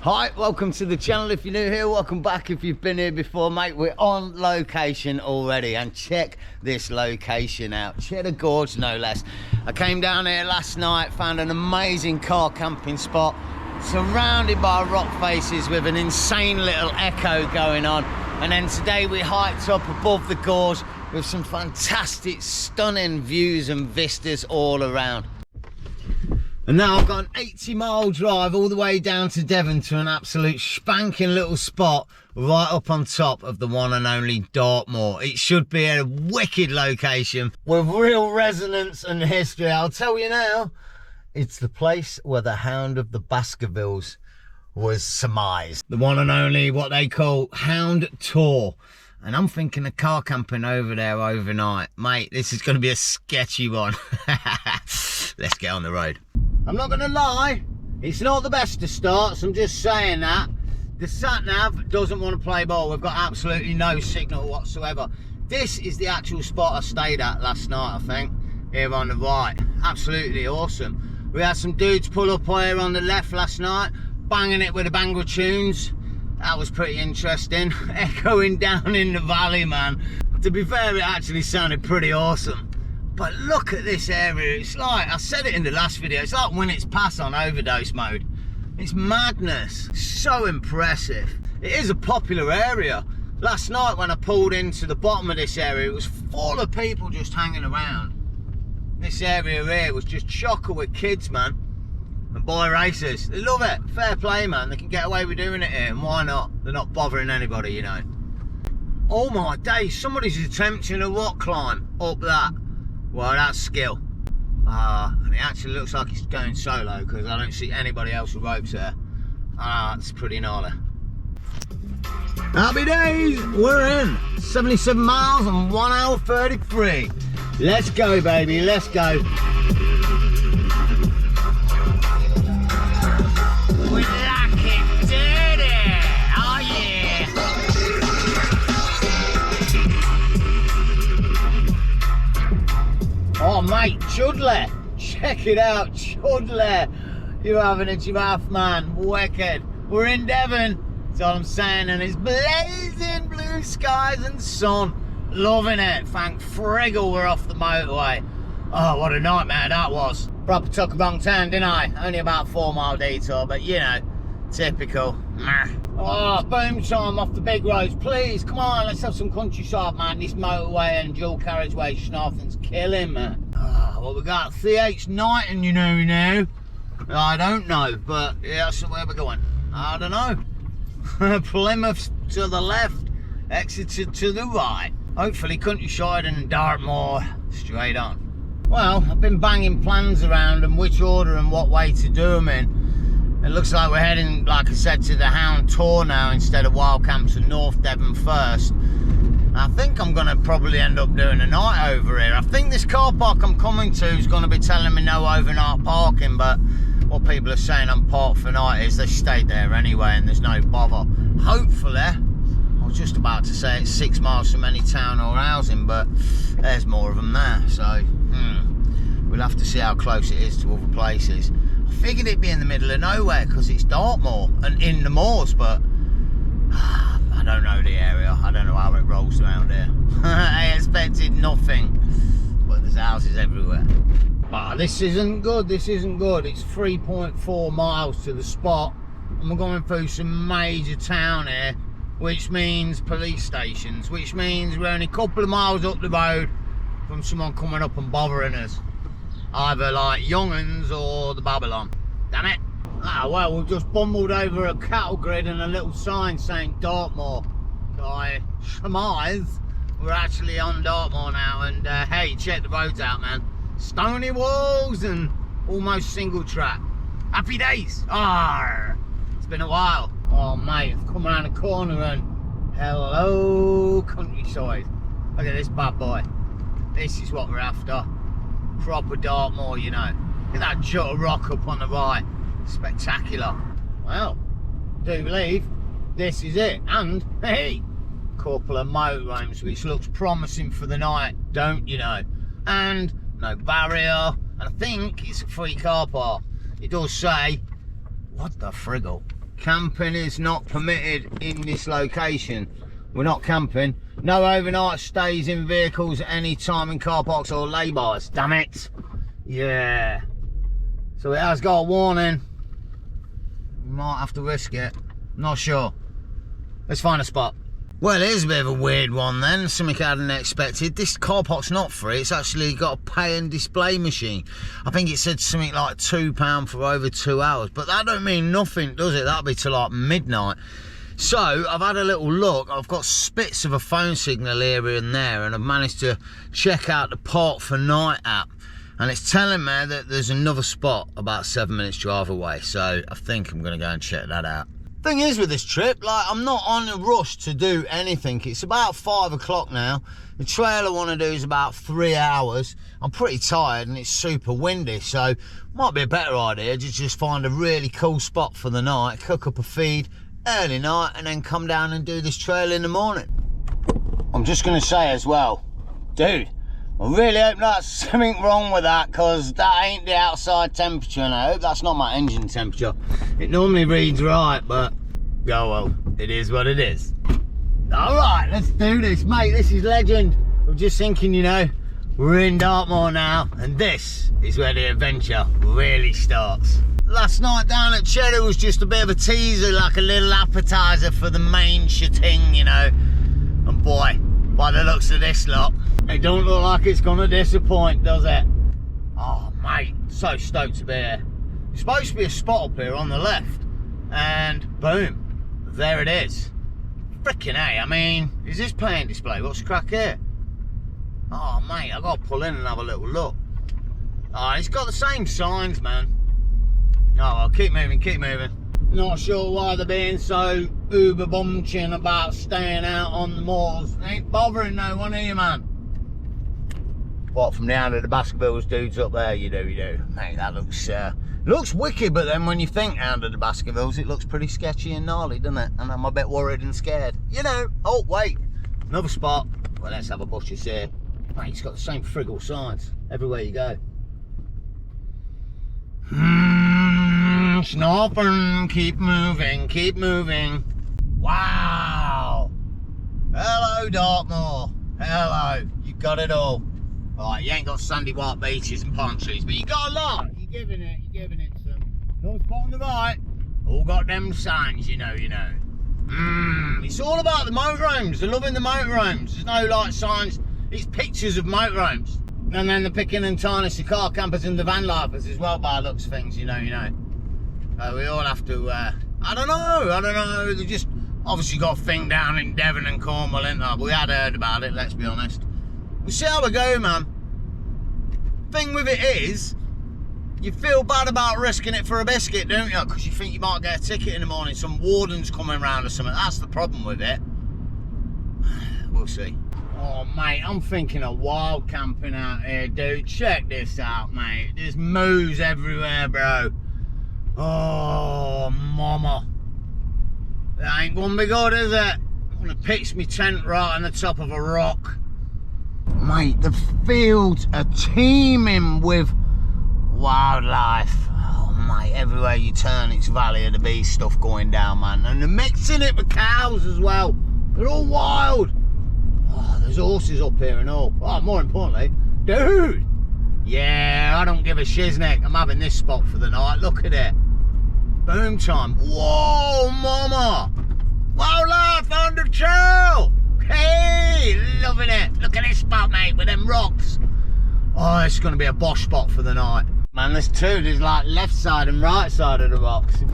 Hi, welcome to the channel. If you're new here, welcome back. If you've been here before, mate, we're on location already, and check this location out. Cheddar Gorge, no less. I came down here last night, found an amazing car camping spot, surrounded by rock faces with an insane little echo going on. And then today we hiked up above the gorge with some fantastic, stunning views and vistas all around. And now I've got an 80-mile drive all the way down to Devon to an absolute spanking little spot right up on top of the one and only Dartmoor. It should be a wicked location with real resonance and history. I'll tell you now, it's the place where the Hound of the Baskervilles was surmised. The one and only, what they call Hound Tour. And I'm thinking of car camping over there overnight. Mate, this is going to be a sketchy one. Let's get on the road. I'm not going to lie, it's not the best of starts, I'm just saying that. The sat-nav doesn't want to play ball. We've got absolutely no signal whatsoever. This is the actual spot I stayed at last night, I think, here on the right. Absolutely awesome. We had some dudes pull up here on the left last night, banging it with a bang of tunes. That was pretty interesting. Echoing down in the valley, man. To be fair, it actually sounded pretty awesome. But look at this area. It's like, I said it in the last video, it's like when it's passed on overdose mode. It's madness. So impressive. It is a popular area. Last night when I pulled into the bottom of this area, it was full of people just hanging around. This area here was just chocker with kids, man. And boy racers. They love it. Fair play, man. They can get away with doing it here, and why not? They're not bothering anybody, you know. Oh my days, somebody's attempting a rock climb up that. Well, that's skill. And it actually looks like it's going solo because I don't see anybody else with ropes there. That's pretty gnarly. Happy days, we're in. 77 miles and 1 hour 33. Let's go, baby, let's go. We like it dirty. Oh yeah. Oh mate, Chudley, check it out, Chudley. You're having a giraffe, man, wicked. We're in Devon, that's all I'm saying, and it's blazing blue skies and sun. Loving it, thank friggle we're off the motorway. Oh, what a nightmare that was. Proper took a wrong turn, didn't I? Only about 4 mile detour, but you know, typical. Oh, boom time off the big roads. Please, come on, let's have some countryside, man. This motorway and dual carriageway nothing's killing, man. Oh, well, we got CH9 and you know now. I don't know, but yeah, that's where we're going. I don't know. Plymouth to the left, Exeter to the right. Hopefully countryside and Dartmoor straight on. Well, I've been banging plans around and which order and what way to do them in. It looks like we're heading, like I said, to the Hound Tour now instead of Wild Camps and North Devon first. I think I'm going to probably end up doing a night over here. I think this car park I'm coming to is going to be telling me no overnight parking, but what people are saying I'm parked for night is they stayed there anyway and there's no bother. Hopefully, I was just about to say it's 6 miles from any town or housing, but there's more of them there, so we'll have to see how close it is to other places. I figured it'd be in the middle of nowhere because it's Dartmoor and in the moors, but I don't know the area. I don't know how it rolls around here. I expected nothing, but there's houses everywhere. But this isn't good, this isn't good. It's 3.4 miles to the spot and we're going through some major town here, which means police stations, which means we're only a couple of miles up the road from someone coming up and bothering us. Either like Young'uns or the Babylon. Damn it. Ah, well, we've just bumbled over a cattle grid and a little sign saying Dartmoor. So I surmise we're actually on Dartmoor now, and hey, check the roads out, man. Stony walls and almost single track. Happy days. Arr, it's been a while. Oh mate, I've come around the corner and hello countryside. Look at this bad boy. This is what we're after. Proper Dartmoor, you know. Look at that jut of rock up on the right. Spectacular. Well, do believe this is it. And hey, couple of motorhomes, which looks promising for the night, don't you know? And no barrier, and I think it's a free car park. It does say, what the friggle? camping is not permitted in this location. We're not camping. No overnight stays in vehicles at any time in car parks or laybys. Damn it. Yeah. So it has got a warning. We might have to risk it. Not sure. Let's find a spot. Well, here's a bit of a weird one then, something I hadn't expected. This car park's not free, it's actually got a pay and display machine. I think it said something like £2 for over 2 hours, but that don't mean nothing, does it? That'll be till like midnight. So, I've had a little look, I've got spits of a phone signal here and there, and I've managed to check out the Park for Night app. And it's telling me that there's another spot about 7 minutes drive away, so I think I'm gonna go and check that out. Thing is with this trip, like, I'm not on a rush to do anything. It's about 5 o'clock now. The trail I want to do is about 3 hours. I'm pretty tired and it's super windy, so might be a better idea to just find a really cool spot for the night, cook up a feed early night, and then come down and do this trail in the morning. I'm just going to say as well, dude, I really hope that's something wrong with that, because that ain't the outside temperature, and I hope that's not my engine temperature. It normally reads right, but oh well, it is what it is. All right, let's do this, mate. This is legend. I'm just thinking, you know, we're in Dartmoor now, and this is where the adventure really starts. Last night down at Cheddar was just a bit of a teaser, like a little appetizer for the main shitting, you know. And boy, by the looks of this lot, it don't look like it's gonna disappoint, does it? Oh mate, so stoked to be here. There's supposed to be a spot up here on the left, and boom, there it is. Frickin' A, I mean, is this paying display? What's the crack here? Oh mate, I've got to pull in and have a little look. Oh, it's got the same signs, man. Oh well, keep moving, keep moving. Not sure why they're being so uber bumchin about staying out on the moors. Ain't bothering no one here, man. What, from down to the Baskervilles dudes up there, you do. Mate, that looks wicked, but then when you think down to the Baskervilles, it looks pretty sketchy and gnarly, doesn't it? And I'm a bit worried and scared. You know, oh wait, another spot. Well, let's have a butcher's here. Mate, it's got the same friggle signs everywhere you go. It's nothing. Keep moving, keep moving. Wow. Hello, Dartmoor. Hello. You got it all. Alright, you ain't got sandy white beaches and palm trees, but you got a lot. You're giving it some. No spot on the right. All got them signs, you know. It's all about the motorhomes. They're loving the motorhomes. There's no like signs. It's pictures of motorhomes. And then the picking and tarnish the car campers and the van lifers as well, by looks of things, you know. We all have to, I don't know. They just obviously got a thing down in Devon and Cornwall, ain't they? But we had heard about it, let's be honest. We'll see how we go, man. Thing with it is, you feel bad about risking it for a biscuit, don't you? Because you think you might get a ticket in the morning, some warden's coming round or something. That's the problem with it. We'll see. Oh, mate, I'm thinking of wild camping out here, dude. Check this out, mate. There's moos everywhere, bro. Oh, mama. That ain't gonna be good, is it? I'm gonna pitch my tent right on the top of a rock. Mate, the fields are teeming with wildlife. Oh, mate, everywhere you turn, it's Valley of the Beast stuff going down, man. And they're mixing it with cows as well. They're all wild. Oh, there's horses up here and all. Oh, more importantly, dude. Yeah, I don't give a shiznick. I'm having this spot for the night. Look at it. Boom time. Whoa, mama. Wildlife on the trail. Hey, loving it. Look at this spot, mate, with them rocks. Oh, it's going to be a bosh spot for the night. Man, there's two. There's like left side and right side of the rocks. You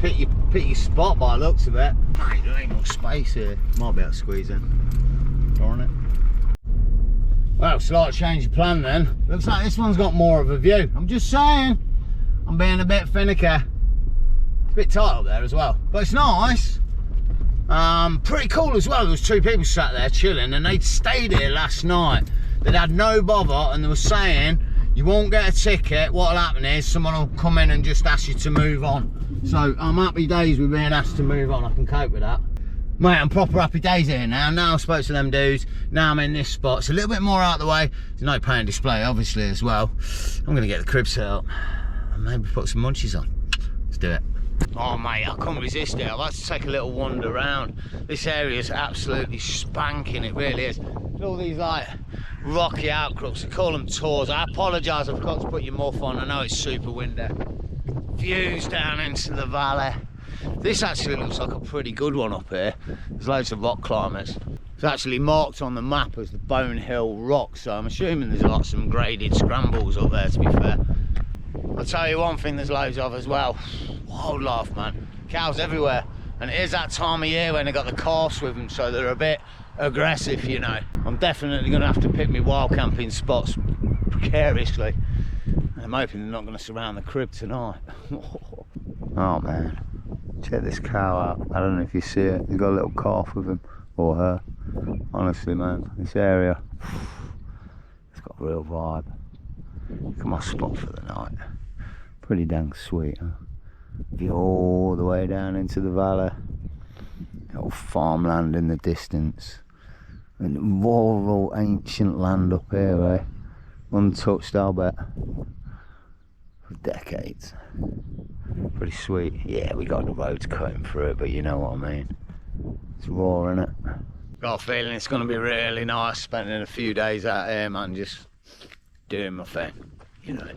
pick your spot by the looks of it. Mate, there ain't much space here. Might be able to squeeze in. Darn it. Well, slight change of plan then. Looks like this one's got more of a view. I'm just saying. I'm being a bit finicky. It's a bit tight up there as well. But it's nice. Pretty cool as well. There was two people sat there chilling and they'd stayed here last night. They'd had no bother and they were saying, you won't get a ticket. What'll happen is someone will come in and just ask you to move on. So I'm happy days with being asked to move on. I can cope with that. Mate, I'm proper happy days here now. Now I spoke to them dudes. Now I'm in this spot. It's a little bit more out of the way. There's no paying display, obviously, as well. I'm going to get the crib set up and maybe put some munchies on. Let's do it. Oh mate, I couldn't resist it. I've had to take a little wander around. This area is absolutely spanking, it really is. There's all these like rocky outcrops, they call them tours. I apologise, I forgot to put your muff on. I know it's super windy. Views down into the valley. This actually looks like a pretty good one up here. There's loads of rock climbers. It's actually marked on the map as the Bone Hill Rock, so I'm assuming there's lots of some graded scrambles up there, to be fair. I'll tell you one thing there's loads of as well. Wildlife, man. Cows everywhere. And it is that time of year when they got the calves with them, so they're a bit aggressive, you know. I'm definitely going to have to pick my wild camping spots precariously. I'm hoping they're not going to surround the crib tonight. Oh man, check this cow out. I don't know if you see it. He's got a little calf with him, or her. Honestly, man, this area, it's got a real vibe. Look at my spot for the night. Pretty dang sweet, huh? View all the way down into the valley. Little farmland in the distance. And rural ancient land up here, eh? Untouched, I'll bet. For decades. Pretty sweet. Yeah, we got the roads cutting through it, but you know what I mean. It's raw, innit? Got a feeling it's going to be really nice spending a few days out here, man, just doing my thing, you know.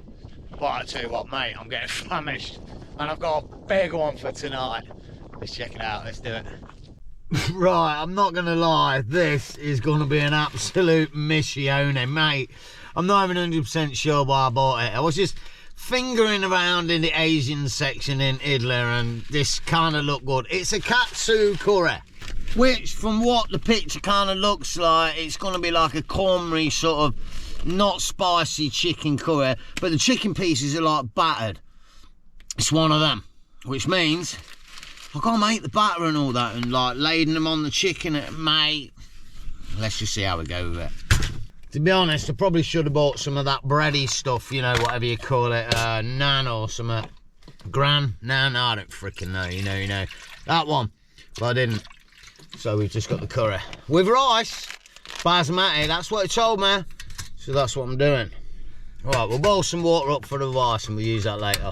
But I tell you what, mate, I'm getting famished, and I've got a big one for tonight. Let's check it out, let's do it. Right, I'm not going to lie, this is going to be an absolute missione, mate. I'm not even 100% sure why I bought it. I was just fingering around in the Asian section in Italy, and this kind of looked good. It's a katsu curry, which from what the picture kind of looks like, it's going to be like a cornmeal sort of not spicy chicken curry, but the chicken pieces are like battered. It's one of them, which means I've got to make the batter and all that and like lading them on the chicken, mate. Let's just see how we go with it. To be honest, I probably should have bought some of that bready stuff, you know, whatever you call it, nan or something. Gran? Nan? I don't freaking know, you know. That one, but I didn't. So we've just got the curry. With rice, basmati, that's what it told me. So that's what I'm doing. All right, we'll boil some water up for the rice and we'll use that later.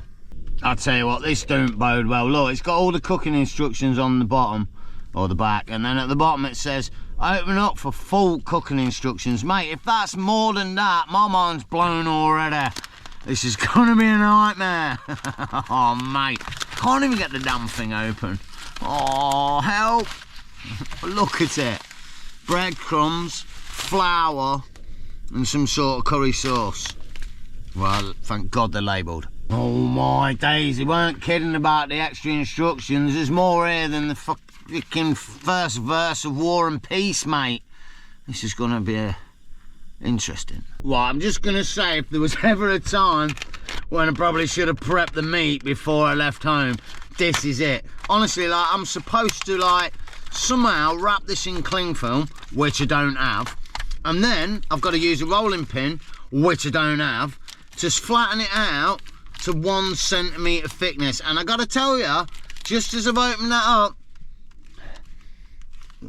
I'll tell you what, this don't bode well. Look, it's got all the cooking instructions on the bottom, or the back, and then at the bottom it says, open up for full cooking instructions. Mate, if that's more than that, my mind's blown already. This is gonna be a nightmare. Oh, mate, can't even get the damn thing open. Oh, help. Look at it. Breadcrumbs, flour, and some sort of curry sauce. Well, thank God they're labelled. Oh my days, they weren't kidding about the extra instructions. There's more here than the fucking first verse of War and Peace, mate. This is gonna be interesting. Well, I'm just gonna say, if there was ever a time when I probably should have prepped the meat before I left home, this is it. Honestly, like, I'm supposed to like somehow wrap this in cling film, which I don't have, and then I've got to use a rolling pin, which I don't have, to flatten it out to 1 centimetre thickness. And I gotta tell you, just as I've opened that up,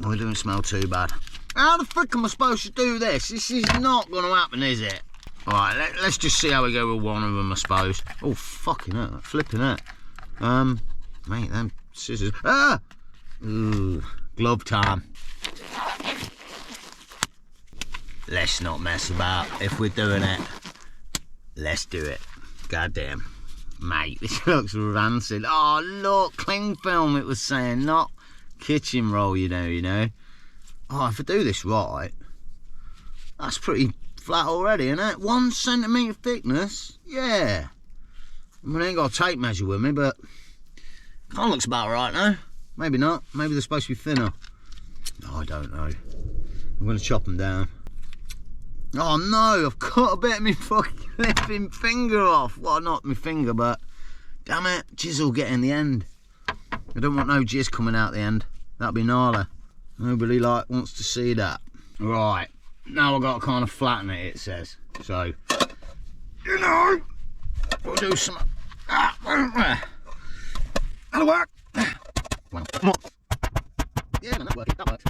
oh, it doesn't smell too bad. How the frick am I supposed to do this? This is not gonna happen, is it? All right, let's just see how we go with one of them, I suppose. Oh, fucking hell, flipping it. Mate, them scissors. Ah! Ooh, glove time. Let's not mess about. If we're doing it, let's do it. Goddamn. Mate, this looks rancid. Oh, look, cling film it was saying, not kitchen roll, you know. Oh, if I do this right, that's pretty flat already, isn't it? 1 centimetre thickness, yeah. I mean, I ain't got a tape measure with me, but kind of looks about right now. Maybe not. Maybe they're supposed to be thinner. Oh, I don't know. I'm going to chop them down. Oh no, I've cut a bit of my fucking flipping finger off. Well, not my finger, but damn it, jizz will get in the end. I don't want no jizz coming out the end. That'd be gnarly. Nobody like wants to see that. Right, now I've got to kind of flatten it, it says. So, you know, we'll do some. That'll work. Yeah, man, that works.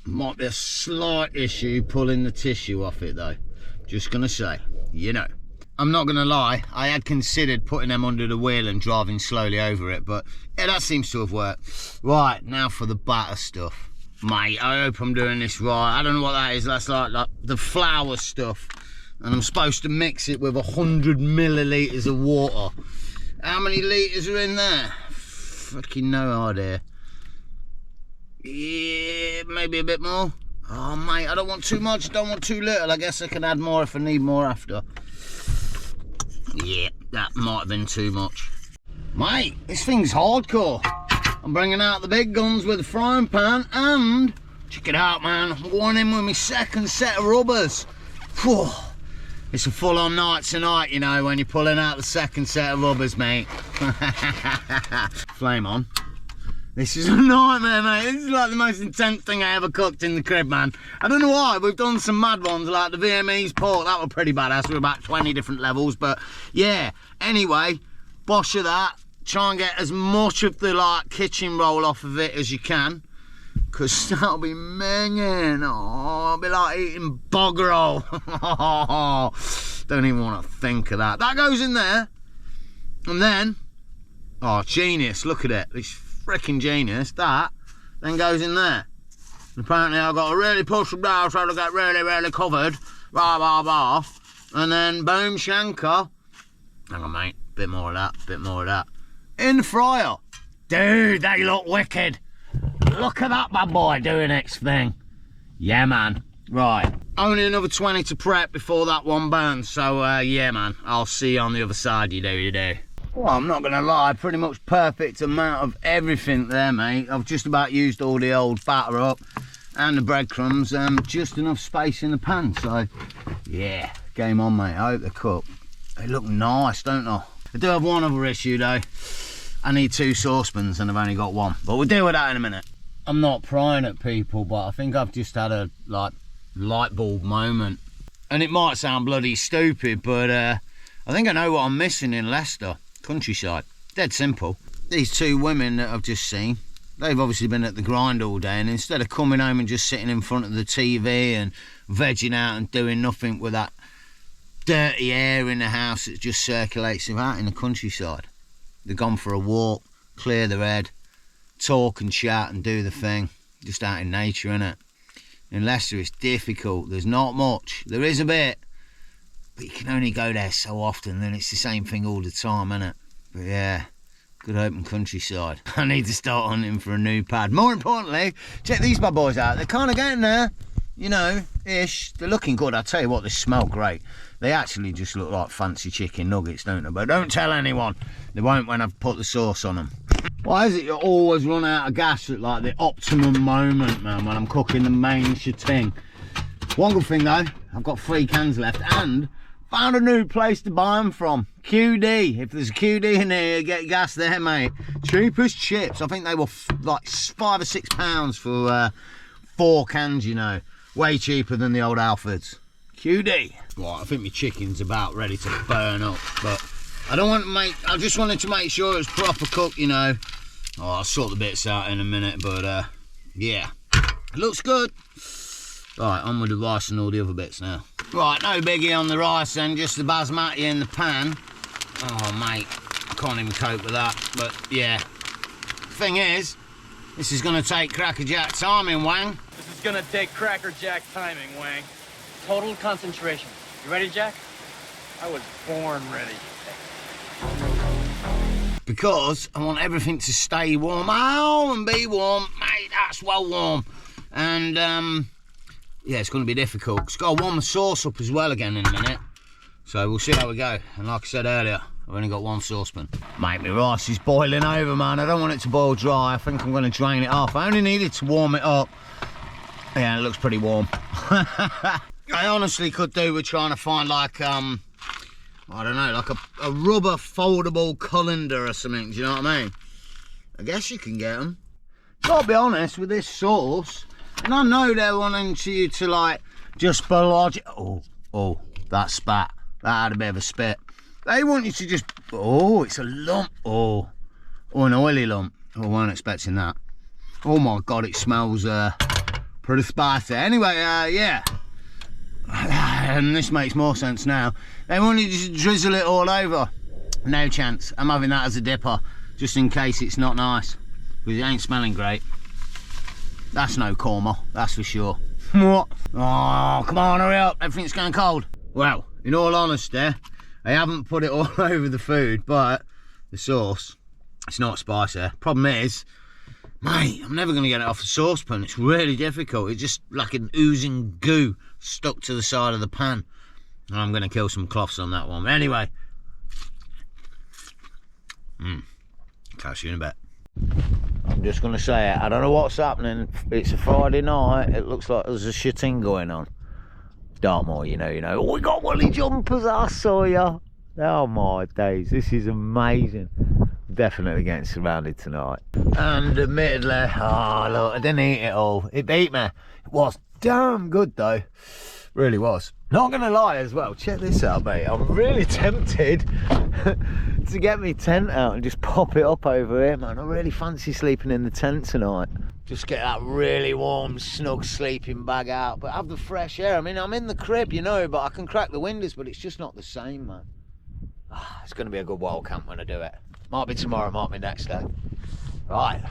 Might be a slight issue pulling the tissue off it though. Just gonna say, you know. I'm not gonna lie, I had considered putting them under the wheel and driving slowly over it, but yeah, that seems to have worked. Right, now for the batter stuff. Mate, I hope I'm doing this right. I don't know what that is. That's like the flour stuff. And I'm supposed to mix it with 100 millilitres of water. How many litres are in there? Fucking no idea. Yeah, maybe a bit more. Oh, mate, I don't want too much, don't want too little. I guess I can add more if I need more after. Yeah, that might have been too much. Mate, this thing's hardcore. I'm bringing out the big guns with the frying pan and, check it out, man, I'm going in with my second set of rubbers. Whew. It's a full-on night tonight, you know, when you're pulling out the second set of rubbers, mate. Flame on. This is a nightmare, mate. This is like the most intense thing I ever cooked in the crib, man. I don't know why. We've done some mad ones, like the Vietnamese pork. That were pretty badass. We were about 20 different levels, but yeah. Anyway, bosh of that. Try and get as much of the like kitchen roll off of it as you can, because that'll be minging. Oh, it'll be like eating bog roll. Don't even want to think of that. That goes in there, and then, oh, genius, look at it. It's freaking genius. That then goes in there. And apparently I've got to really push them down so to get really, really covered. Rah, rah, rah. And then boom, shanker. Hang on, mate. Bit more of that, bit more of that. In the fryer. Dude, they look wicked. Look at that bad boy doing its thing. Yeah, man. Right. Only another 20 to prep before that one burns. So, yeah, man. I'll see you on the other side, you do. Well, I'm not going to lie. Pretty much perfect amount of everything there, mate. I've just about used all the old batter up and the breadcrumbs. Just enough space in the pan. So, yeah. Game on, mate. I hope they cook. They look nice, don't they? I do have one other issue, though. I need 2 saucepans and I've only got 1, but we'll deal with that in a minute. I'm not prying at people, but I think I've just had a light bulb moment, and it might sound bloody stupid, but I think I know what I'm missing in Leicester countryside. Dead simple. These 2 women that I've just seen, they've obviously been at the grind all day, and instead of coming home and just sitting in front of the TV and vegging out and doing nothing with that dirty air in the house that just circulates about in the countryside, they've gone for a walk, clear their head, talk and chat and do the thing, just out in nature, innit? In Leicester it's difficult, there's not much, there is a bit, but you can only go there so often, then it's the same thing all the time, innit? But yeah, good open countryside. I need to start hunting for a new pad. More importantly, check these bad boys out, they're kind of getting there, you know, ish. They're looking good, I'll tell you what, they smell great. They actually just look like fancy chicken nuggets, don't they? But don't tell anyone. They won't when I've put the sauce on them. Why is it you always run out of gas at like the optimum moment, man, when I'm cooking the main thing? One good thing though, I've got 3 cans left and found a new place to buy them from. QD. If there's a QD in here, get gas there, mate. Cheap as chips. I think they were like £5 or £6 for 4 cans, you know. Way cheaper than the old Alfords. QD. Right, I think my chicken's about ready to burn up, but I don't want to I just wanted to make sure it was proper cooked, you know. Oh, I'll sort the bits out in a minute, but yeah, it looks good. Right, on with the rice and all the other bits now. Right, no biggie on the rice then, just the basmati in the pan. Oh, mate, I can't even cope with that, but yeah. Thing is, this is going to take crackerjack timing, Wang. This is going to take crackerjack timing, Wang. Total concentration. You ready, Jack? I was born ready. Because I want everything to stay warm. Oh, and be warm. Mate, that's well warm. And, yeah, it's going to be difficult. It's got to warm the sauce up as well again in a minute. So we'll see how we go. And like I said earlier, I've only got 1 saucepan. Mate, my rice is boiling over, man. I don't want it to boil dry. I think I'm going to drain it off. I only need it to warm it up. Yeah, it looks pretty warm. I honestly could do with trying to find like, I don't know, like a rubber foldable colander or something, do you know what I mean? I guess you can get them. Gotta be honest, with this sauce, and I know they're wanting you to like, just blodge. Oh, that spat. That had a bit of a spit. They want you to just, oh, it's a lump. Oh, an oily lump. Oh, I weren't expecting that. Oh my God, it smells pretty spicy. Anyway, yeah. And this makes more sense now. They want to just drizzle it all over. No chance. I'm having that as a dipper, just in case it's not nice, because it ain't smelling great. That's no korma, that's for sure. What? Oh, come on, hurry up, everything's going cold. Well, in all honesty, I haven't put it all over the food, but the sauce, it's not spicy. Problem is, mate, I'm never going to get it off the saucepan. It's really difficult. It's just like an oozing goo stuck to the side of the pan. And I'm going to kill some cloths on that one. But anyway, catch you in a bit. I'm just going to say it. I don't know what's happening. It's a Friday night. It looks like there's a shitting going on. Dartmoor, you know. Oh, we got woolly jumpers, I saw ya. Oh my days, this is amazing. Definitely getting surrounded tonight. And admittedly, oh look, I didn't eat it all. It beat me. It was damn good though. Really was. Not gonna lie as well, check this out, mate. I'm really tempted to get my tent out and just pop it up over here, man. I really fancy sleeping in the tent tonight. Just get that really warm, snug sleeping bag out, but have the fresh air. I mean, I'm in the crib, you know, but I can crack the windows, but it's just not the same, man. It's gonna be a good wild camp when I do it. Might be tomorrow, might be next day. Right,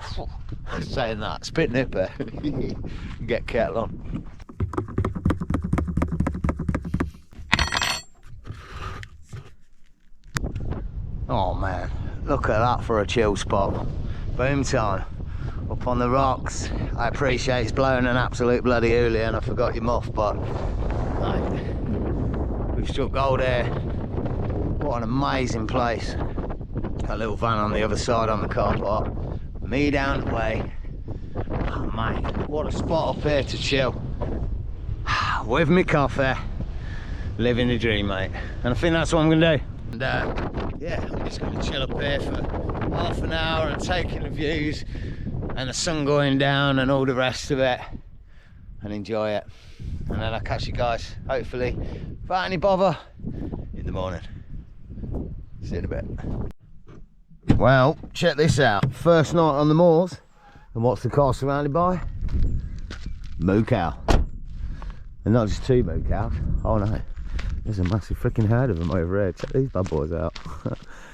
saying that, it's a bit nippy. Get kettle on. Oh man, look at that for a chill spot. Boom time. Up on the rocks. I appreciate it's blowing an absolute bloody hoolie and I forgot your muff, but like, we've struck gold here. What an amazing place. That little van on the other side on the car park. Me down the way. Oh mate, what a spot up here to chill. With me coffee. Living the dream, mate. And I think that's what I'm gonna do. And yeah, I'm just gonna chill up here for half an hour and taking the views and the sun going down and all the rest of it and enjoy it. And then I'll catch you guys, hopefully, without any bother, in the morning. See you in a bit. Well, check this out. First night on the moors, and what's the car surrounded by? Moo cow. And not just two moo cows. Oh no, there's a massive freaking herd of them over here. Check these bad boys out.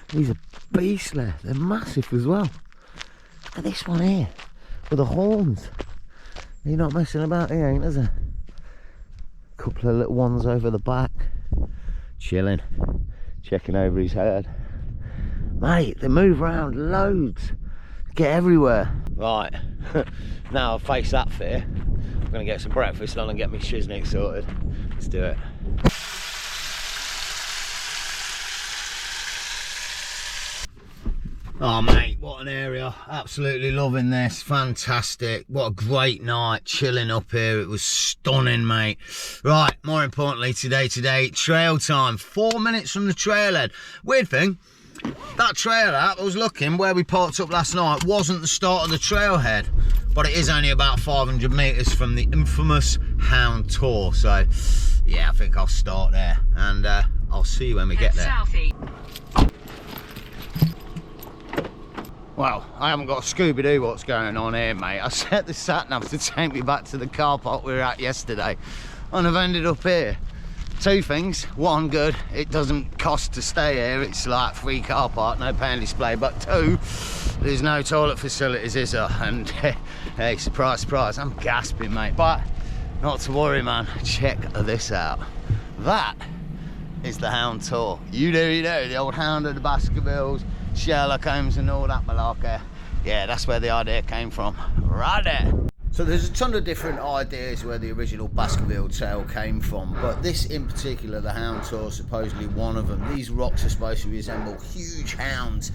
These are beastly. They're massive as well. Look at this one here with the horns. You're not messing about here, ain't there? A couple of little ones over the back, chilling, checking over his herd. Mate, they move around loads, get everywhere. Right, now I've faced that fear. I'm gonna get some breakfast on and get my shiznick sorted. Let's do it. Oh mate, what an area. Absolutely loving this. Fantastic. What a great night chilling up here. It was stunning, mate. Right, more importantly, today, trail time. 4 minutes from the trailhead. Weird thing, that trailhead, I was looking where we parked up last night, wasn't the start of the trailhead, but it is only about 500 metres from the infamous Hound Tour. So yeah, I think I'll start there and I'll see you when we get there. Well, I haven't got a Scooby-Doo what's going on here, mate. I set the sat-nav to take me back to the car park we were at yesterday, and I've ended up here. Two things. One, good, it doesn't cost to stay here. It's like free car park, no pay and display. But two, there's no toilet facilities, is there? And hey, surprise, surprise, I'm gasping, mate. But not to worry, man. Check this out. That is the Hound Tour. You do, the old Hound of the Baskervilles, Sherlock Holmes and all that malarkey. Yeah, that's where the idea came from, right there. So there's a ton of different ideas where the original Baskerville tale came from, but this in particular, the Hound Tour, is supposedly one of them. These rocks are supposed to resemble huge hounds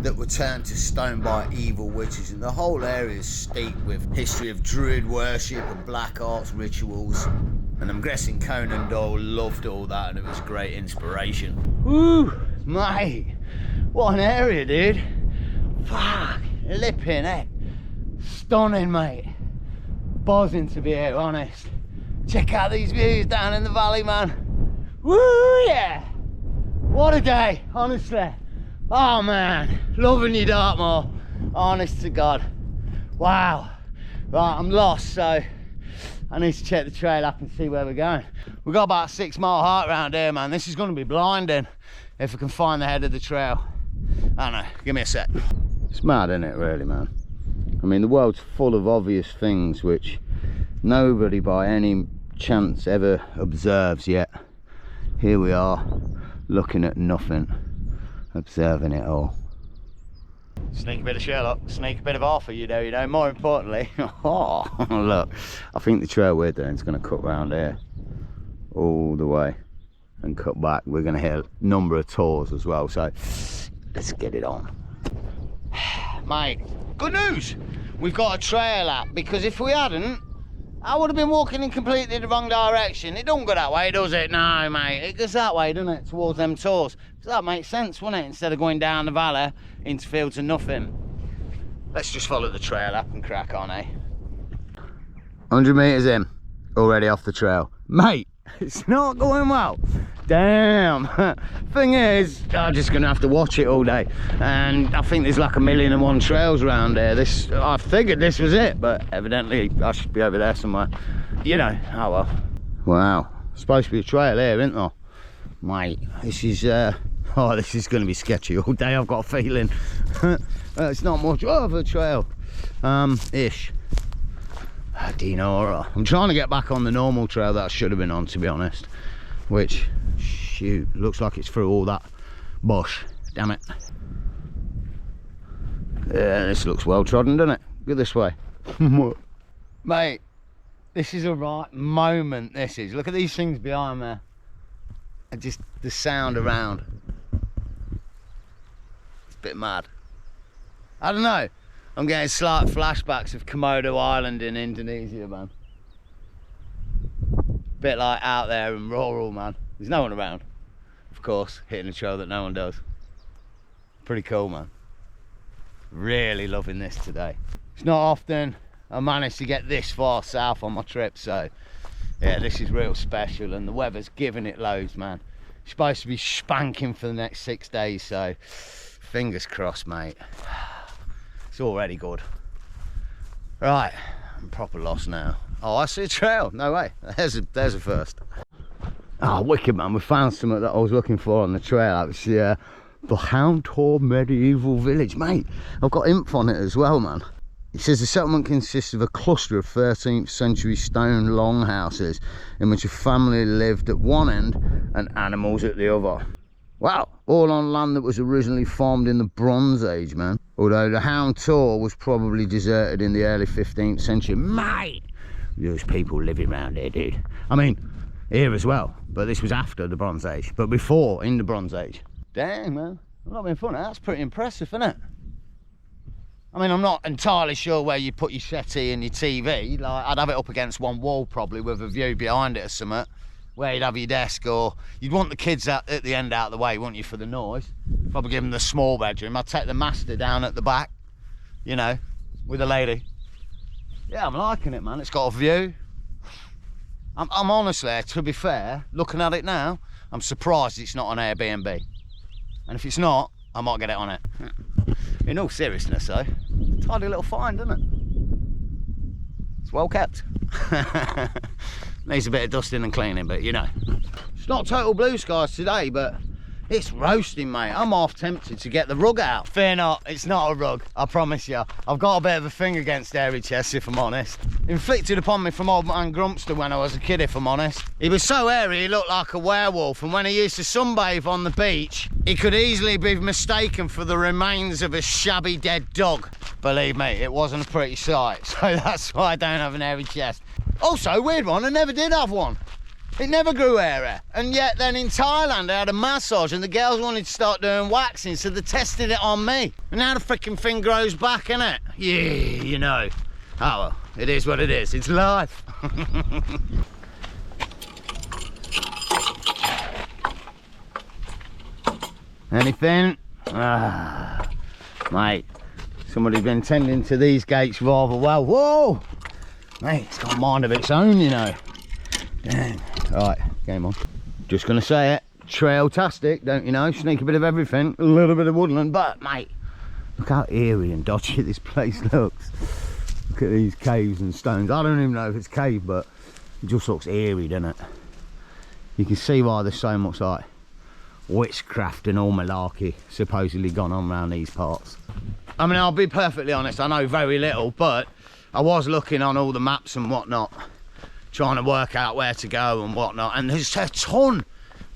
that were turned to stone by evil witches, and the whole area is steeped with history of druid worship and black arts rituals. And I'm guessing Conan Doyle loved all that and it was great inspiration. Woo, mate. What an area, dude. Fuck, lipping, eh? Stunning, mate. Buzzing to be here, honest. Check out these views down in the valley, man. Woo, yeah. What a day, honestly. Oh, man. Loving you, Dartmoor. Honest to God. Wow. Right, I'm lost, so I need to check the trail up and see where we're going. We've got about a 6 mile hike around here, man. This is going to be blinding if we can find the head of the trail. I don't know, give me a sec. It's mad, isn't it, really, man? I mean, the world's full of obvious things which nobody by any chance ever observes yet. Here we are, looking at nothing, observing it all. Sneak a bit of Sherlock, sneak a bit of Arthur, you know, more importantly. Oh, look, I think the trail we're doing is going to cut round here all the way and cut back. We're going to hit a number of tours as well, so let's get it on. Mate, good news, we've got a trail app, because if we hadn't, I would have been walking in completely the wrong direction. It don't go that way, does it? No, mate, it goes that way, doesn't it, towards them tours. So that makes sense, wouldn't it, instead of going down the valley into fields of nothing. Let's just follow the trail up and crack on, eh? 100 metres in, already off the trail. Mate, it's not going well. Damn. Thing is, I'm just gonna have to watch it all day, and I think there's like 1,000,001 trails around here. I figured this was it, but evidently I should be over there somewhere, you know. Oh well. Wow, supposed to be a trail here, isn't there? Mate, this is oh, this is going to be sketchy all day, I've got a feeling. It's not much of a trail ish. Dinora. I'm trying to get back on the normal trail that I should have been on, to be honest, which, shoot, looks like it's through all that bush. Damn it. Yeah, this looks well trodden, doesn't it? Go this way. Mate, this is a right moment, this is. Look at these things behind there. And just the sound around. It's a bit mad. I don't know. I'm getting slight flashbacks of Komodo Island in Indonesia, man. Bit like out there and rural, man. There's no one around, of course, hitting a trail that no one does. Pretty cool, man. Really loving this today. It's not often I manage to get this far south on my trip, so yeah, this is real special, and the weather's giving it loads, man. It's supposed to be spanking for the next 6 days, so fingers crossed, mate. It's already good. Right, I'm proper lost now. Oh, I see a trail. No way. There's a first. Oh, wicked, man. We found something that I was looking for on the trail. It's the Houndtor medieval village, mate. I've got info on it as well, man. It says the settlement consists of a cluster of 13th century stone longhouses in which a family lived at one end and animals at the other. Wow, all on land that was originally farmed in the Bronze Age, man. Although the Houndtor was probably deserted in the early 15th century. Mate, there's people living around here, dude. I mean, here as well, but this was after the Bronze Age, but before, in the Bronze Age. Dang, man, I'm not being funny. That's pretty impressive, isn't it? I mean, I'm not entirely sure where you put your settee and your TV. Like, I'd have it up against one wall probably with a view behind it or something, where you'd have your desk, or you'd want the kids at the end out of the way, wouldn't you, for the noise? Probably give them the small bedroom. I'd take the master down at the back, you know, with a lady. Yeah, I'm liking it, man. It's got a view. I'm honestly, to be fair, looking at it now, I'm surprised it's not an Airbnb. And if it's not, I might get it on it. In all seriousness, though, tidy little find, isn't it? It's well kept. Needs a bit of dusting and cleaning, but you know. It's not total blue skies today, but it's roasting, mate. I'm half tempted to get the rug out. Fear not, it's not a rug, I promise you. I've got a bit of a thing against hairy chests, if I'm honest. Inflicted upon me from old man Grumpster when I was a kid, if I'm honest. He was so hairy, he looked like a werewolf, and when he used to sunbathe on the beach, he could easily be mistaken for the remains of a shabby dead dog. Believe me, it wasn't a pretty sight, so that's why I don't have an hairy chest. Also, weird one, I never did have one. It never grew hairy, and yet then in Thailand I had a massage and the girls wanted to start doing waxing, so they tested it on me. And now the freaking thing grows back, innit? Yeah, you know. Oh well, it is what it is, it's life. Anything? Ah, mate, somebody's been tending to these gates rather well. Whoa! Mate, it's got a mind of its own, you know. Dang. Right, game on. Just gonna say it, trail-tastic, don't you know? Sneak a bit of everything, a little bit of woodland, but mate, look how eerie and dodgy this place looks. Look at these caves and stones. I don't even know if it's cave, but it just looks eerie, doesn't it? You can see why there's so much like witchcraft and all malarkey supposedly gone on around these parts. I mean, I'll be perfectly honest, I know very little, but I was looking on all the maps and whatnot, trying to work out where to go and whatnot, and there's a ton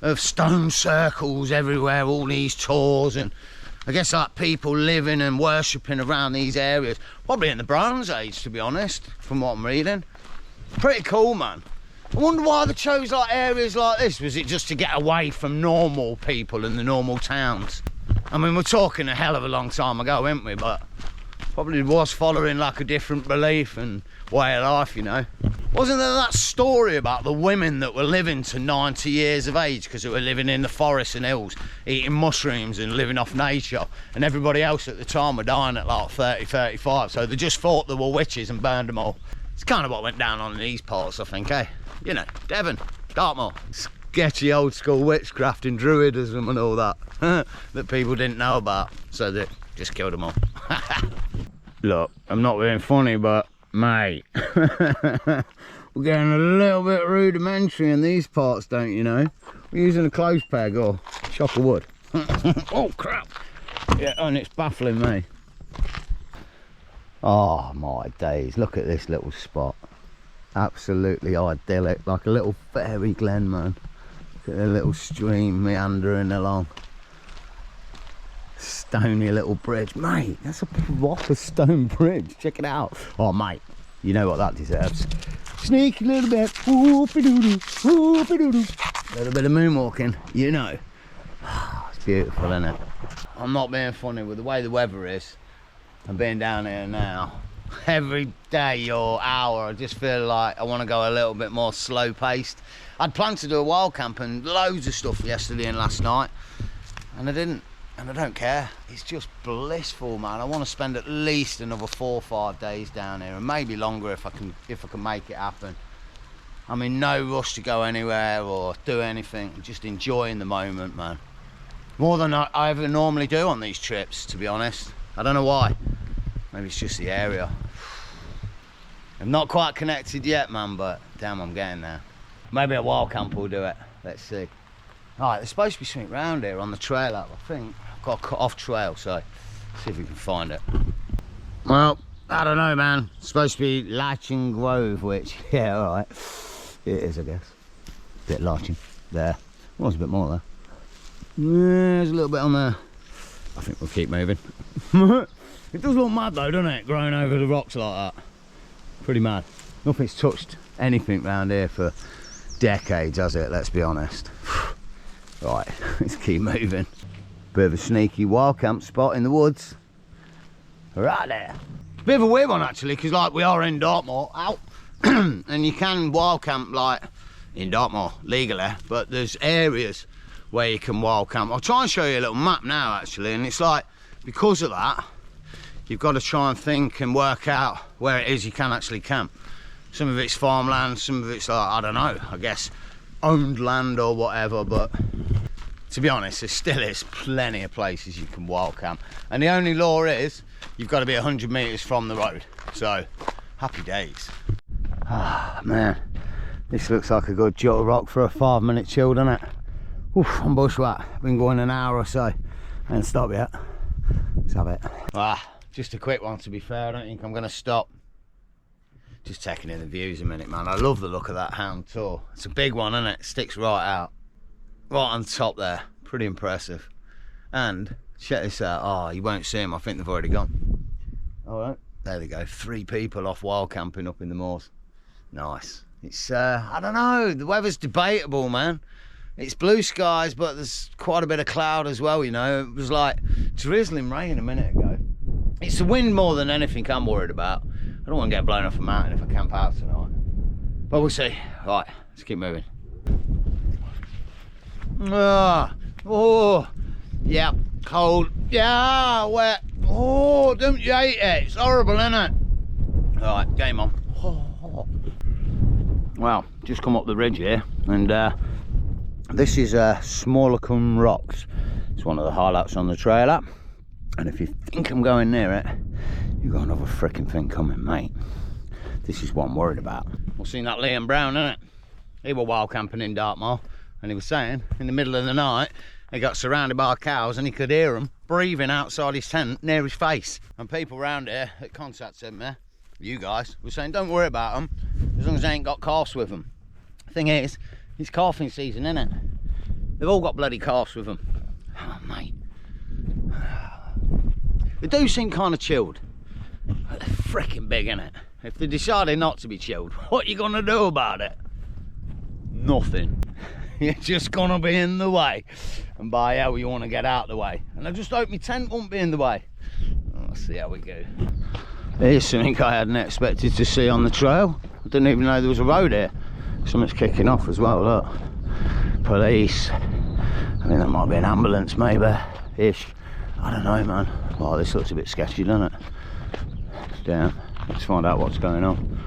of stone circles everywhere, all these tours, and I guess like people living and worshipping around these areas, probably in the Bronze Age, to be honest, from what I'm reading. Pretty cool, man. I wonder why they chose like areas like this. Was it just to get away from normal people in the normal towns? I mean, we're talking a hell of a long time ago, weren't we? But probably was following like a different belief and way of life, you know. Wasn't there that story about the women that were living to 90 years of age because they were living in the forests and hills, eating mushrooms and living off nature, and everybody else at the time were dying at like 30, 35, so they just thought they were witches and burned them all. It's kind of what went down on in these parts, I think, eh? You know, Devon, Dartmoor, sketchy old school witchcraft and druidism and all that that people didn't know about, so they just killed them all. Look, I'm not being funny, but mate, we're getting a little bit rudimentary in these parts, don't you know? We're using a clothes peg or chop of wood. Oh crap! Yeah, and it's baffling me. Oh my days, look at this little spot. Absolutely idyllic, like a little fairy glen, man. Look at a little stream meandering along. Stony little bridge, mate. That's a proper stone bridge. Check it out. Oh, mate, you know what that deserves. Sneaky little bit. Whoop-a-doo-doo, whoop-a-doo-doo. A little bit of moonwalking, you know. It's beautiful, isn't it? I'm not being funny with the way the weather is. I'm being down here now. Every day or hour, I just feel like I want to go a little bit more slow paced. I'd planned to do a wild camp and loads of stuff yesterday and last night, and I didn't. And I don't care. It's just blissful, man. I want to spend at least another 4 or 5 days down here, and maybe longer if I can make it happen. I'm in no rush to go anywhere or do anything. I'm just enjoying the moment, man. More than I ever normally do on these trips, to be honest. I don't know why. Maybe it's just the area. I'm not quite connected yet, man, but damn, I'm getting there. Maybe a wild camp will do it. Let's see. All right, there's supposed to be something round here on the trail up, I think. I've got a cut off trail, so see if we can find it. Well, I don't know, man. It's supposed to be Latching Grove, which, yeah, all right. It is, I guess. Bit Latching there. Well, there's a bit more there. Yeah, there's a little bit on there. I think we'll keep moving. It does look mad though, doesn't it? Growing over the rocks like that. Pretty mad. Nothing's touched anything round here for decades, has it? Let's be honest. Right, let's keep moving. Bit of a sneaky wild camp spot in the woods. Right there. Bit of a weird one actually, because like we are in Dartmoor, out, and you can wild camp like in Dartmoor legally, but there's areas where you can wild camp. I'll try and show you a little map now actually, and it's like, because of that, you've got to try and think and work out where it is you can actually camp. Some of it's farmland, some of it's like, I don't know, I guess owned land or whatever, but to be honest, there still is plenty of places you can wild camp. And the only law is, you've got to be 100 metres from the road. So, happy days. Ah, man, this looks like a good jut of rock for a 5-minute chill, doesn't it? Oof, I'm bushwhacked. Been going an hour or so. I ain't stopped yet. Let's have it. Ah, just a quick one to be fair. I don't think I'm going to stop. Just taking in the views a minute, man. I love the look of that Hound Tour. It's a big one, isn't it? Sticks right out. Right on top there. Pretty impressive. And check this out. Oh, you won't see them. I think they've already gone. All right. There they go. 3 people off wild camping up in the moors. Nice. It's, I don't know. The weather's debatable, man. It's blue skies, but there's quite a bit of cloud as well, you know. It was like drizzling rain a minute ago. It's the wind more than anything I'm worried about. I don't want to get blown off a mountain if I camp out tonight. But we'll see. Right, let's keep moving. Oh, yeah, cold. Yeah, wet. Oh, don't you hate it? It's horrible, isn't it? All right, game on. Oh. Well, just come up the ridge here, and this is Smolacombe Rocks. It's one of the highlights on the trail up, and if you think I'm going near it, You got another freaking thing coming, mate. This is what I'm worried about. We've seen that Liam Brown, innit? He was wild camping in Dartmoor, and he was saying in the middle of the night he got surrounded by cows and he could hear them breathing outside his tent near his face. And people around here that contacted me, you guys, were saying don't worry about them as long as they ain't got calves with them. Thing is, it's calving season, innit? They've all got bloody calves with them. Oh, mate. They do seem kind of chilled. But they're freaking big, innit? If they decided not to be chilled, what are you gonna do about it? Nothing. You're just gonna be in the way. And by hell, you want to get out of the way. And I just hope my tent won't be in the way. Let's see how we go. Here's something I hadn't expected to see on the trail. I didn't even know there was a road here. Something's kicking off as well, look. Police. I think that might be an ambulance, maybe. Ish. I don't know, man. Oh, this looks a bit sketchy, doesn't it? Damn. Let's find out what's going on.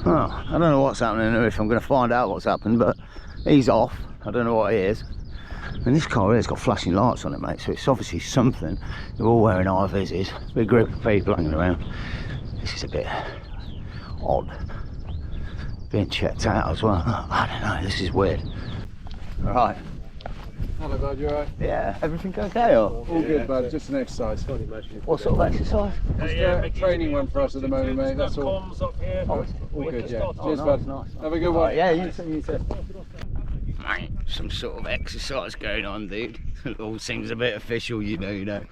Oh, I don't know what's happening or if I'm going to find out what's happened, but he's off. I don't know what he is. And this car here's got flashing lights on it, mate, so it's obviously something. They're all wearing high vises. Big group of people hanging around. This is a bit odd. Being checked out as well. I don't know, this is weird. Alright. Hello, bud, you alright? Yeah, everything okay or? All good, bud, just an exercise. What sort of exercise? Just a training one for us at the moment, mate, that's all. All good, yeah. Cheers, bud. Nice. Have a good one. Yeah, you too. Mate, some sort of exercise going on, dude. It all seems a bit official, you know.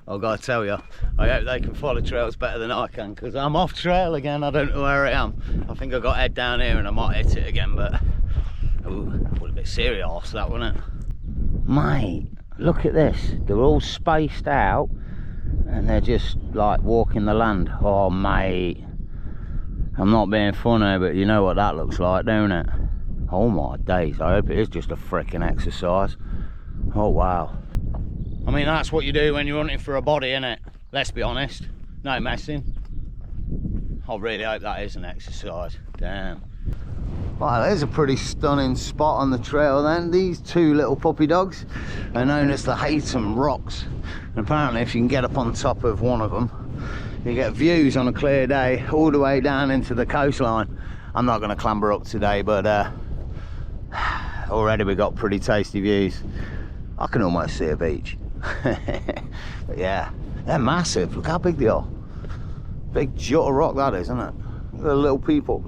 I've got to tell you, I hope they can follow trails better than I can, because I'm off trail again. I don't know where I am. I think I got head down here and I might hit it again, but ooh, was a bit serious, that, wasn't it? Mate, look at this. They're all spaced out and they're just like walking the land. Oh, mate, I'm not being funny, but you know what that looks like, don't it? Oh my days, I hope it is just a freaking exercise. Oh wow. I mean, that's what you do when you're hunting for a body, innit? Let's be honest. No messing. I really hope that is an exercise. Damn. Wow, there's a pretty stunning spot on the trail then. These two little puppy dogs are known as the Haytham Rocks. And apparently if you can get up on top of one of them, you get views on a clear day all the way down into the coastline. I'm not going to clamber up today, but already we got pretty tasty views. I can almost see a beach. But yeah, they're massive. Look how big they are. Big jut of rock that is, isn't it? The little people.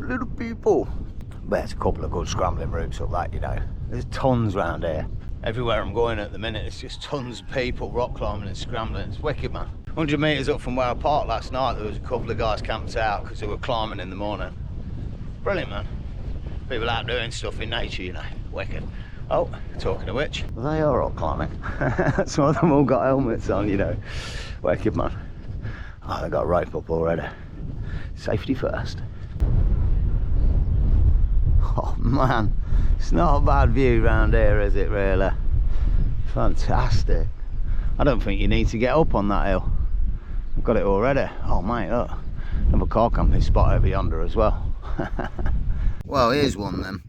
But there's a couple of good scrambling routes up that, you know. There's tons around here. Everywhere I'm going at the minute, it's just tons of people rock climbing and scrambling. It's wicked, man. 100 metres up from where I parked last night, there was a couple of guys camped out because they were climbing in the morning. Brilliant, man. People out doing stuff in nature, you know. Wicked. Oh, talking of which, they are rock climbing. Some of them all got helmets on, you know. Wicked, man. Oh, they got a rope up already. Safety first. Oh man, it's not a bad view round here, is it really? Fantastic. I don't think you need to get up on that hill. I've got it already. Oh mate, look. Another car camping spot over yonder as well. Well, here's one then.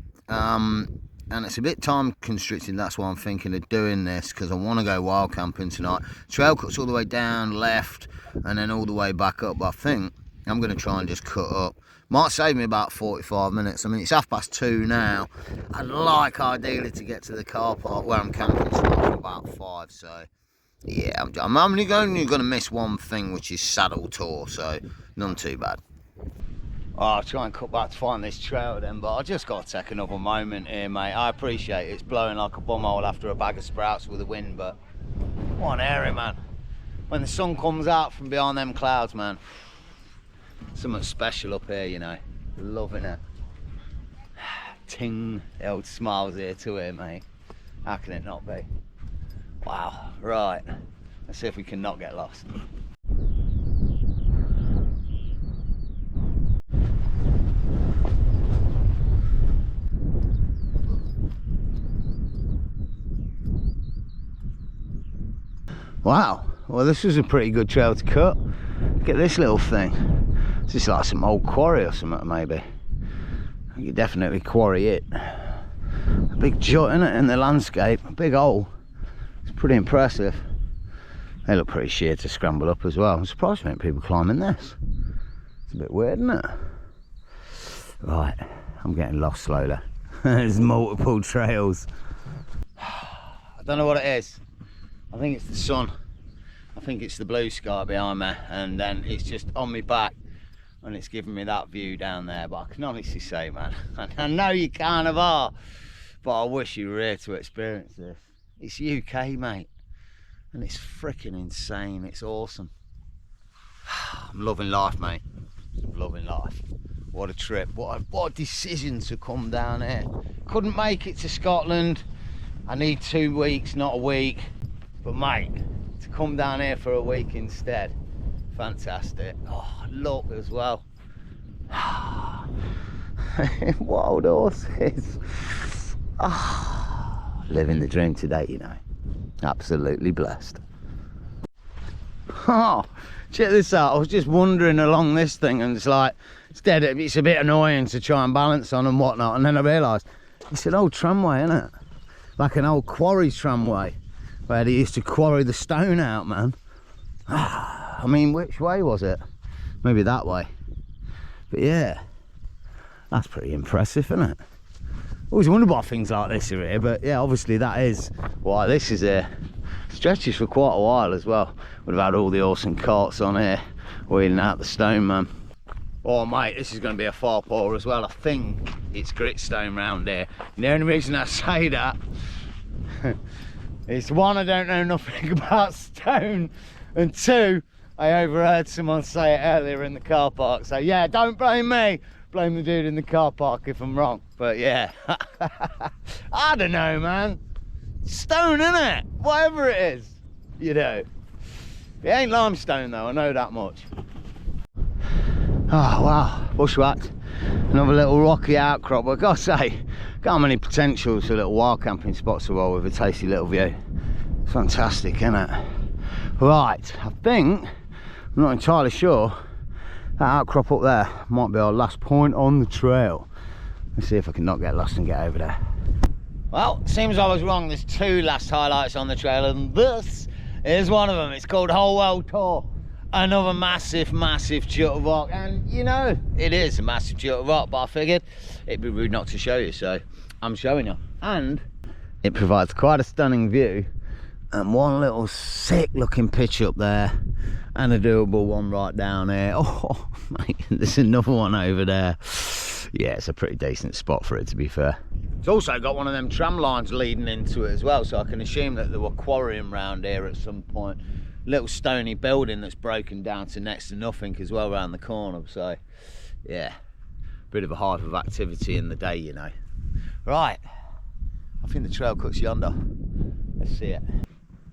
And it's a bit time constricted, that's why I'm thinking of doing this, because I want to go wild camping tonight. Trail cuts all the way down, left, and then all the way back up, but I think I'm going to try and just cut up. Might save me about 45 minutes. I mean, it's 2:30 now. I'd like ideally to get to the car park where I'm camping for about 5, so yeah, I'm only going to miss one thing, which is saddle tour, so none too bad. I'll try and cut back to find this trail then, but I just got to take another moment here, mate. I appreciate it. It's blowing like a bumhole after a bag of sprouts with the wind, but what an area, man. When the sun comes out from behind them clouds, man, something special up here, you know. Loving it. Ting, the old smiles here to here, mate. How can it not be? Wow, right. Let's see if we can not get lost. Wow, well this was a pretty good trail to cut. Look at this little thing. It's just like some old quarry or something, maybe. You definitely quarry it. A big jut in it in the landscape, a big hole. It's pretty impressive. They look pretty sheer to scramble up as well. I'm surprised there ain't people climbing this. It's a bit weird, isn't it? Right, I'm getting lost slowly. There's multiple trails. I don't know what it is. I think it's the sun. I think it's the blue sky behind me, and then it's just on me back and it's giving me that view down there. But I can honestly say, man, I know you kind of are, but I wish you were here to experience this. It's UK, mate, and it's freaking insane. It's awesome. I'm loving life, mate. I'm loving life. What a trip. What a decision to come down here. Couldn't make it to Scotland. I need 2 weeks, not a week. But mate, to come down here for a week instead, fantastic. Oh, look as well. Wild horses. Oh, living the dream today, you know. Absolutely blessed. Oh, check this out. I was just wandering along this thing and it's like, it's a bit annoying to try and balance on and whatnot. And then I realised it's an old tramway, isn't it? Like an old quarry tramway where they used to quarry the stone out, man. I mean, which way was it? Maybe that way. But yeah, that's pretty impressive, isn't it? Always wonder why things like this are here, but yeah, obviously that is why this is here. Stretches for quite a while as well. We've had all the horse and carts on here wheeling out the stone, man. Oh mate, this is going to be a far pour as well. I think it's gritstone round here. And the only reason I say that is one, I don't know nothing about stone, and two, I overheard someone say it earlier in the car park. So yeah, don't blame me, blame the dude in the car park if I'm wrong. But yeah, I don't know, man. Stone, innit? Whatever it is, you know. It ain't limestone though, I know that much. Oh wow, bushwhacked. Another little rocky outcrop. But I gotta say, got many potentials for little wild camping spots as well with a tasty little view. It's fantastic, isn't it? Right, I think, I'm not entirely sure, that outcrop up there might be our last point on the trail. Let's see if I can not get lost and get over there. Well, seems I was wrong. There's 2 last highlights on the trail, and this is one of them. It's called Whole World Tour. Another massive jut of rock, and you know it is a massive jut of rock, but I figured it'd be rude not to show you, so I'm showing you. And it provides quite a stunning view, and one little sick looking pitch up there, and a doable one right down here. Oh mate, there's another one over there. Yeah, it's a pretty decent spot for it, to be fair. It's also got one of them tram lines leading into it as well, so I can assume that they were quarrying round here at some point. Little stony building that's broken down to next to nothing as well around the corner. So yeah, bit of a hive of activity in the day, you know. Right, I think the trail cuts yonder. Let's see it.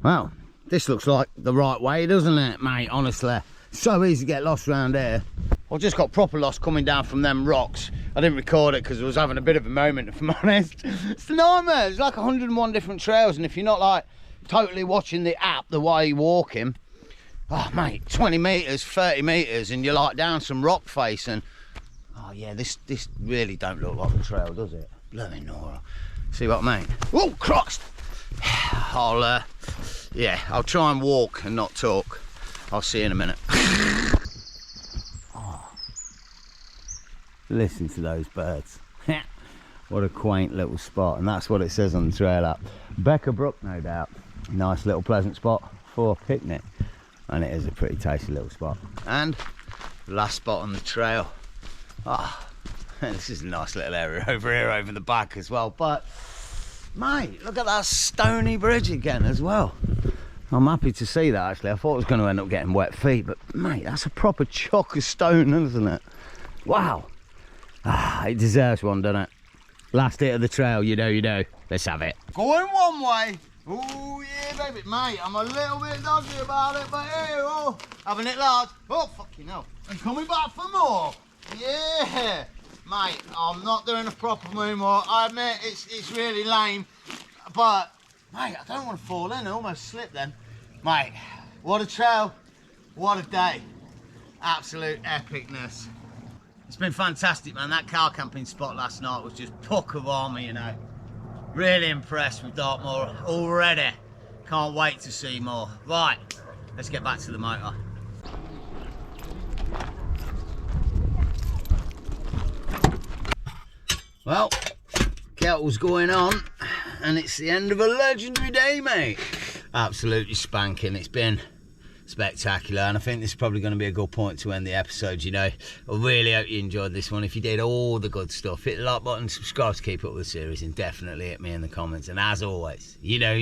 Well, this looks like the right way, doesn't it, mate? Honestly, so easy to get lost around here. I just got proper lost coming down from them rocks. I didn't record it because I was having a bit of a moment, if I'm honest. It's a nightmare. There's like 101 different trails, and if you're not like totally watching the app the way you're walking, oh mate, 20 meters, 30 meters, and you're like down some rock face, and oh yeah, this really don't look like the trail, does it? Bloody Nora. See what I mean? Oh, Christ! I'll try and walk and not talk. I'll see you in a minute. Oh, listen to those birds. What a quaint little spot, and that's what it says on the trail app. Becker Brook, no doubt. Nice little pleasant spot for a picnic, and it is a pretty tasty little spot. And last spot on the trail. This is a nice little area over here over the back as well. But mate, look at that stony bridge again as well. I'm happy to see that actually. I thought I was going to end up getting wet feet, but mate, that's a proper chock of stone, isn't it? Wow. It deserves one, doesn't it? Last hit of the trail, you know. Let's have it. Going one way. Oh yeah, baby, mate. I'm a little bit dodgy about it, but hey, oh, having it large. Oh, fucking hell. And coming back for more. Yeah, mate. I'm not doing a proper moonwalk. I admit it's really lame, but mate, I don't want to fall in. I almost slipped then. Mate, what a trail. What a day. Absolute epicness. It's been fantastic, man. That car camping spot last night was just puck of armour, you know. Really impressed with Dartmoor already. Can't wait to see more. Right, let's get back to the motor. Well, kettle's going on, and it's the end of a legendary day, mate. Absolutely spanking. It's been spectacular, and I think this is probably going to be a good point to end the episode. You know, I really hope you enjoyed this one. If you did, all the good stuff, hit the like button, subscribe to keep up with the series, and definitely hit me in the comments. And as always, you know,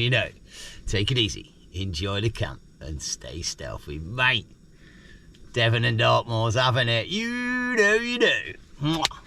take it easy, enjoy the camp, and stay stealthy, mate. Devon and Dartmoor's having it. You know. Mwah.